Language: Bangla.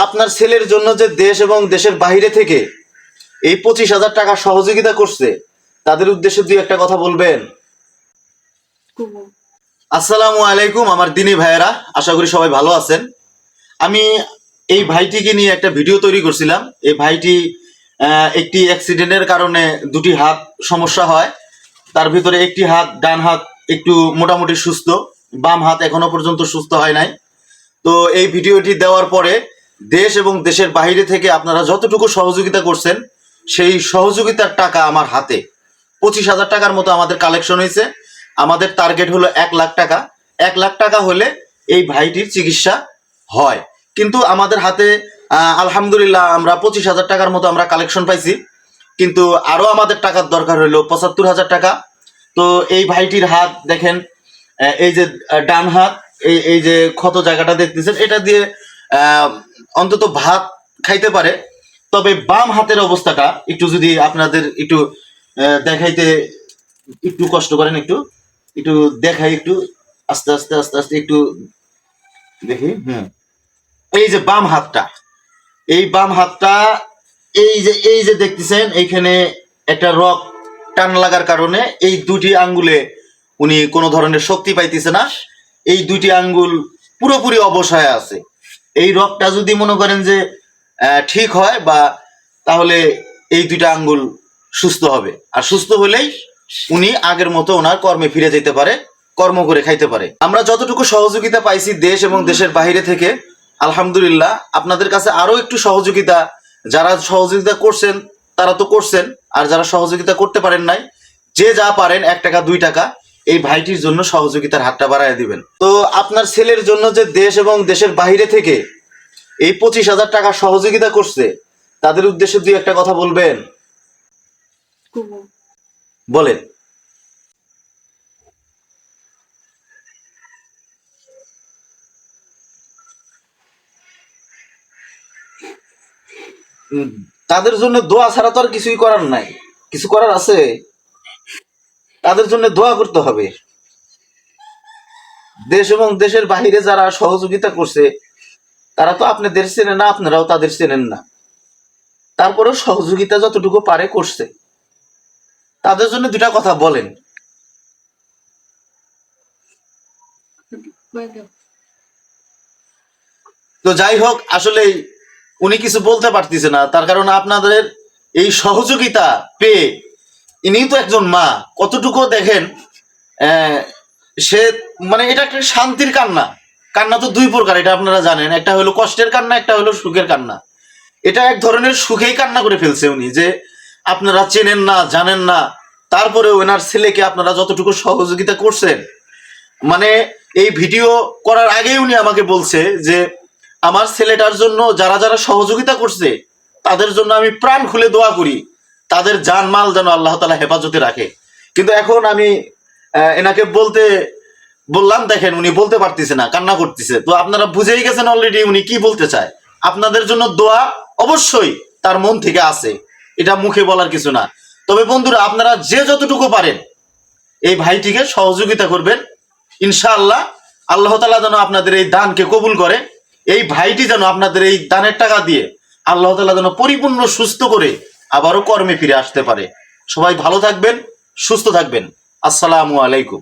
আপনার ছেলের জন্য যে দেশ এবং দেশের বাইরে থেকে এই 25,000 টাকা সহযোগিতা করছে তাদের উদ্দেশ্যে দুই একটা কথা বলবেন? আসসালামু আলাইকুম আমার দিনী ভাইয়েরা, আশা করি সবাই ভালো আছেন। আমি এই ভাইটিকে নিয়ে একটা ভিডিও তৈরি করছিলাম। এই ভাইটি একটি অ্যাক্সিডেন্টের কারণে দুটি হাত সমস্যা হয়, তার ভিতরে একটি হাত ডান হাত একটু মোটামুটি সুস্থ, বাম হাত এখনো পর্যন্ত সুস্থ হয় নাই। তো এই ভিডিওটি দেওয়ার পরে দেশ এবং দেশের বাইরে থেকে আপনারা যতটুকু সহযোগিতা করছেন সেই সহযোগিতার টাকা আমার হাতে 25,000 টাকার মতো আমাদের কালেকশন হয়েছে। আমাদের টার্গেট হলো 1 লাখ টাকা। 1 লাখ টাকা হলে এই ভাইটির চিকিৎসা হয়, কিন্তু আমাদের হাতে আলহামদুলিল্লাহ আমরা 25,000 টাকার মতো আমরা কালেকশন পাইছি, কিন্তু আরো আমাদের টাকার দরকার হলো 75,000 টাকা। তো এই ভাইটির হাত দেখেন, এই যে ডান হাত, এই যে ক্ষত জায়গাটা দেখতেছেন, এটা দিয়ে অন্তত ভাত খাইতে পারে। তবে বাম হাতের অবস্থাটা একটু যদি আপনাদের একটু দেখাইতে একটু কষ্ট করেন, একটু একটু দেখাই, একটু আস্তে আস্তে আস্তে আস্তে একটু দেখি। এই যে বাম হাতটা, এই বাম হাতটা এই যে দেখতেছেন, এইখানে একটা রক টান লাগার কারণে এই দুটি আঙ্গুলে উনি কোনো ধরনের শক্তি পাইতেছে না। এই দুটি আঙ্গুল পুরোপুরি অবসায় আছে। এই রকটা যদি মনে করেন যে ঠিক হয় বা তাহলে এই দুইটা আঙ্গুল সুস্থ হবে, আর সুস্থ হলেই উনি আগের মতো ওনার কর্মে ফিরে যেতে পারে, কর্ম করে খাইতে পারে। আমরা যতটুকু সহযোগিতা পাইছি দেশ এবং দেশের বাইরে থেকে আলহামদুলিল্লাহ, আপনাদের কাছে আরো একটু সহযোগিতা, যারা সহযোগিতা করছেন তারা তো করছেন, আর যারা সহযোগিতা করতে পারেন নাই, যে যা পারেন 1 টাকা 2 টাকা এই ভাইটির জন্য সহযোগিতার হাতটা বাড়ায় দিবেন। তো আপনার ছেলের জন্য যে দেশ এবং দেশের বাইরে থেকে এই 25,000 টাকা সহযোগিতা করছে তাদের উদ্দেশ্যে দুই একটা কথা বলবেন? বলেন। তাদের জন্য দোয়া ছাড়া তো আর কিছুই করার নাই। কিছু করার আছে? তাদের জন্য দোয়া করতে হবে। দেশ এবং দেশের বাহিরে যারা সহযোগিতা করছে তারা তো আপনাদের চেনেন না, আপনারাও তাদের চেনেন না, তারপরেও সহযোগিতা যতটুকু পারে করছে। তাদের জন্য দুটা কথা বলেন। তো যাই হোক, আসলে উনি কিছু বলতে পারতেছে না, তার কারণ আপনাদের এই সহযোগিতা পেয়ে ইনি তো একজন মা, কতটুকু দেখেন সে, মানে এটা একটা শান্তির কান্না। কান্না তো দুই প্রকার, এটা আপনারা জানেন, একটা হলো কষ্টের কান্না, একটা হলো সুখের কান্না। এটা এক ধরনের সুখেই কান্না করে ফেলছে উনি, যে আপনারা চেনেন না, জানেন না, তারপরে ওনার ছেলেকে আপনারা যতটুকু সহযোগিতা করছেন। মানে এই ভিডিও করার আগেই উনি আমাকে বলছে যে আমার ছেলেটার জন্য যারা যারা সহযোগিতা করছে তাদের জন্য আমি প্রাণ খুলে দোয়া করি, তাদের জানমাল যেন আল্লাহ তাআলা হেফাজতে রাখে। কিন্তু এখন আমি এনাকে বললাম, দেখেন উনি বলতে পারতেছে না, কান্না করতেছে। তো আপনারা বুঝেই গেছেন অলরেডি উনি কি বলতে চায়। আপনাদের জন্য দোয়া অবশ্যই তার মন থেকে আছে, এটা মুখে বলার কিছু না। তবে বন্ধুরা, আপনারা যে যতটুকু পারেন এই ভাইটিকে সহযোগিতা করবেন। ইনশাআল্লাহ আল্লাহ তাআলা যেন আপনাদের এই দানকে কবুল করে। এই ভাইটি যেন আপনাদের এই দানের টাকা দিয়ে আল্লাহ তাআলা যেন পরিপূর্ণ সুস্থ করে আবারও কর্মে ফিরে আসতে পারে। সবাই ভালো থাকবেন, সুস্থ থাকবেন। আসসালামু আলাইকুম।